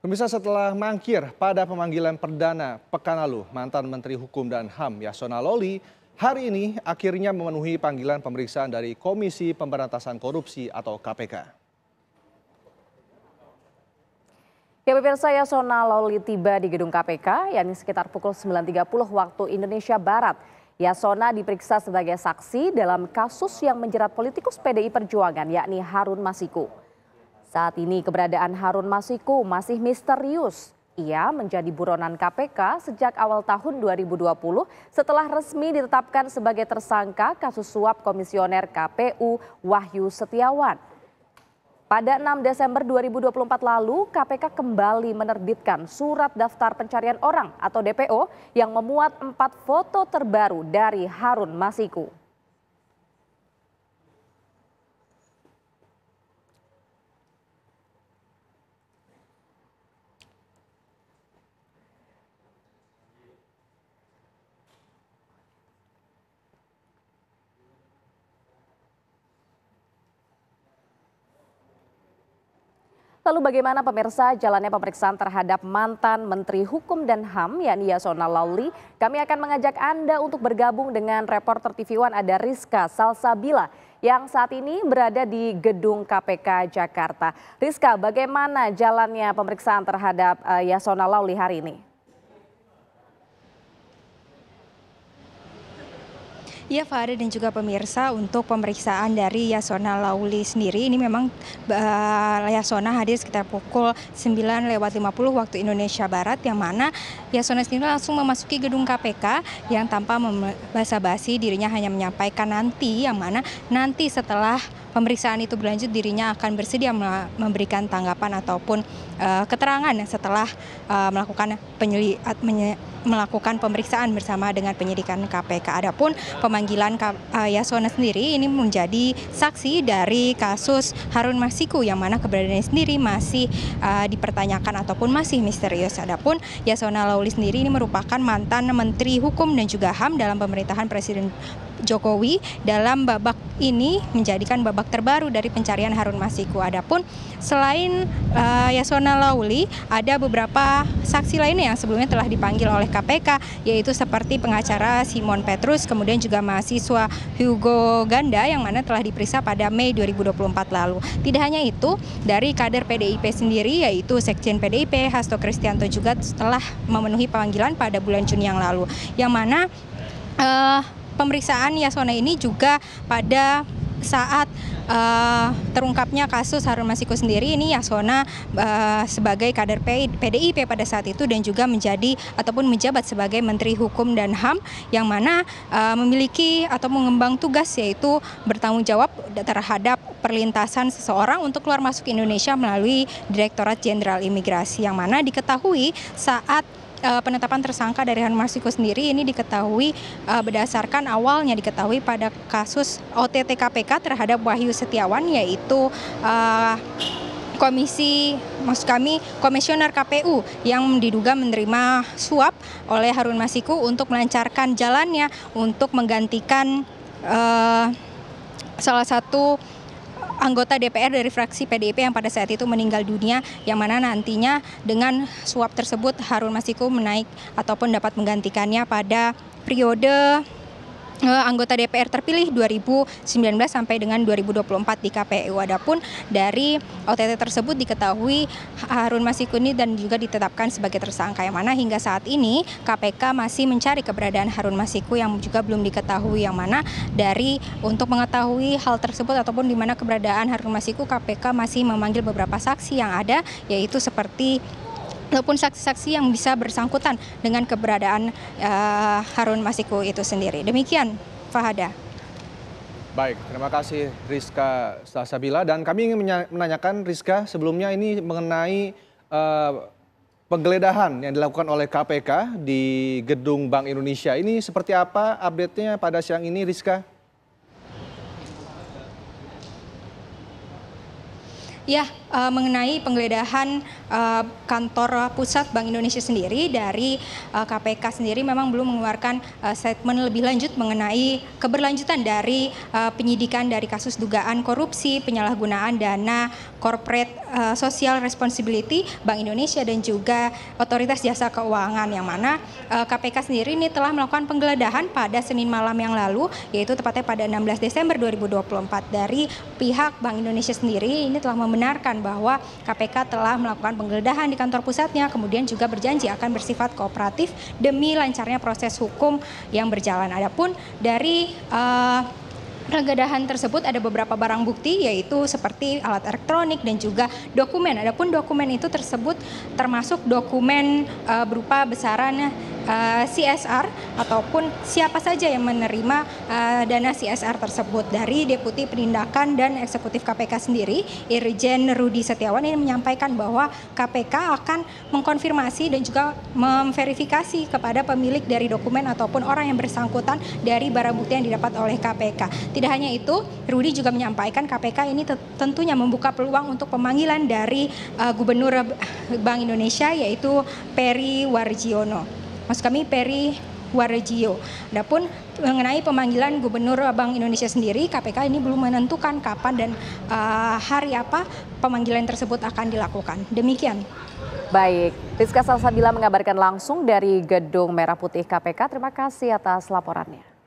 Pemirsa, setelah mangkir pada pemanggilan perdana pekan lalu, mantan Menteri Hukum dan HAM Yasona Lawli hari ini akhirnya memenuhi panggilan pemeriksaan dari Komisi Pemberantasan Korupsi atau KPK. Ya, pemirsa, Yasona Lawli tiba di gedung KPK, yakni sekitar pukul 9.30 waktu Indonesia Barat. Yasona diperiksa sebagai saksi dalam kasus yang menjerat politikus PDI Perjuangan, yakni Harun Masiku. Saat ini keberadaan Harun Masiku masih misterius. Ia menjadi buronan KPK sejak awal tahun 2020 setelah resmi ditetapkan sebagai tersangka kasus suap komisioner KPU Wahyu Setiawan. Pada 6 Desember 2024 lalu, KPK kembali menerbitkan surat daftar pencarian orang atau DPO yang memuat 4 foto terbaru dari Harun Masiku. Lalu bagaimana pemirsa jalannya pemeriksaan terhadap mantan Menteri Hukum dan HAM yakni Yasona Lawli? Kami akan mengajak Anda untuk bergabung dengan reporter TV One ada Rizka Salsabila yang saat ini berada di gedung KPK Jakarta. Rizka, bagaimana jalannya pemeriksaan terhadap Yasona Lawli hari ini? Ya, Fahada dan juga pemirsa, untuk pemeriksaan dari Yasona Lawli sendiri ini memang Yasona hadir sekitar pukul 9.50 waktu Indonesia Barat, yang mana Yasona sendiri langsung memasuki gedung KPK yang tanpa basa-basi dirinya hanya menyampaikan nanti, yang mana nanti setelah pemeriksaan itu berlanjut dirinya akan bersedia memberikan tanggapan ataupun keterangan setelah melakukan pemeriksaan bersama dengan penyidikan KPK. Adapun pemanggilan Yasona sendiri ini menjadi saksi dari kasus Harun Masiku, yang mana keberadaannya sendiri masih dipertanyakan ataupun masih misterius. Adapun Yasona Lawli sendiri ini merupakan mantan Menteri Hukum dan juga HAM dalam pemerintahan Presiden Jokowi. Dalam babak ini menjadikan babak terbaru dari pencarian Harun Masiku. Adapun selain Yasona Lawli, ada beberapa saksi lainnya yang sebelumnya telah dipanggil oleh KPK, yaitu seperti pengacara Simon Petrus, kemudian juga mahasiswa Hugo Ganda yang mana telah diperiksa pada Mei 2024 lalu. Tidak hanya itu, dari kader PDIP sendiri, yaitu Sekjen PDIP Hasto Kristianto juga telah memenuhi panggilan pada bulan Juni yang lalu, yang mana pemeriksaan Yasona ini juga pada saat terungkapnya kasus Harun Masiku sendiri, ini Yasona sebagai kader PDIP pada saat itu dan juga menjadi ataupun menjabat sebagai Menteri Hukum dan HAM, yang mana memiliki atau mengembang tugas yaitu bertanggung jawab terhadap perlintasan seseorang untuk keluar masuk Indonesia melalui Direktorat Jenderal Imigrasi, yang mana diketahui saat penetapan tersangka dari Harun Masiku sendiri ini diketahui berdasarkan awalnya diketahui pada kasus OTT KPK terhadap Wahyu Setiawan, yaitu komisioner KPU yang diduga menerima suap oleh Harun Masiku untuk melancarkan jalannya untuk menggantikan salah satu anggota DPR dari fraksi PDIP yang pada saat itu meninggal dunia, yang mana nantinya dengan suap tersebut Harun Masiku menaik ataupun dapat menggantikannya pada periode anggota DPR terpilih 2019 sampai dengan 2024 di KPU. Adapun dari OTT tersebut diketahui Harun Masiku ini dan juga ditetapkan sebagai tersangka, yang mana hingga saat ini KPK masih mencari keberadaan Harun Masiku yang juga belum diketahui, yang mana dari untuk mengetahui hal tersebut ataupun di mana keberadaan Harun Masiku, KPK masih memanggil beberapa saksi yang ada, yaitu seperti ataupun saksi-saksi yang bisa bersangkutan dengan keberadaan Harun Masiku itu sendiri. Demikian, Fahada. Baik, terima kasih Rizka Salsabila. Dan kami ingin menanyakan Rizka sebelumnya ini mengenai penggeledahan yang dilakukan oleh KPK di gedung Bank Indonesia. Ini seperti apa update-nya pada siang ini, Rizka? Ya, mengenai penggeledahan kantor pusat Bank Indonesia sendiri, dari KPK sendiri memang belum mengeluarkan statement lebih lanjut mengenai keberlanjutan dari penyidikan dari kasus dugaan korupsi, penyalahgunaan dana corporate social responsibility Bank Indonesia dan juga Otoritas Jasa Keuangan, yang mana KPK sendiri ini telah melakukan penggeledahan pada Senin malam yang lalu, yaitu tepatnya pada 16 Desember 2024. Dari pihak Bank Indonesia sendiri ini telah membenarkan bahwa KPK telah melakukan penggeledahan di kantor pusatnya, kemudian juga berjanji akan bersifat kooperatif demi lancarnya proses hukum yang berjalan. Adapun dari penggeledahan tersebut ada beberapa barang bukti, yaitu seperti alat elektronik dan juga dokumen. Adapun dokumen itu tersebut termasuk dokumen berupa besaran CSR ataupun siapa saja yang menerima dana CSR tersebut. Dari Deputi Penindakan dan Eksekutif KPK sendiri, Irjen Rudi Setiawan ini menyampaikan bahwa KPK akan mengkonfirmasi dan juga memverifikasi kepada pemilik dari dokumen ataupun orang yang bersangkutan dari barang bukti yang didapat oleh KPK. Tidak hanya itu, Rudi juga menyampaikan KPK ini tentunya membuka peluang untuk pemanggilan dari Gubernur Bank Indonesia, yaitu Peri Warjiono. Maksud kami Peri Warjio. Adapun mengenai pemanggilan Gubernur Bank Indonesia sendiri, KPK ini belum menentukan kapan dan hari apa pemanggilan tersebut akan dilakukan. Demikian. Baik, Rizka Salsabila mengabarkan langsung dari Gedung Merah Putih KPK. Terima kasih atas laporannya.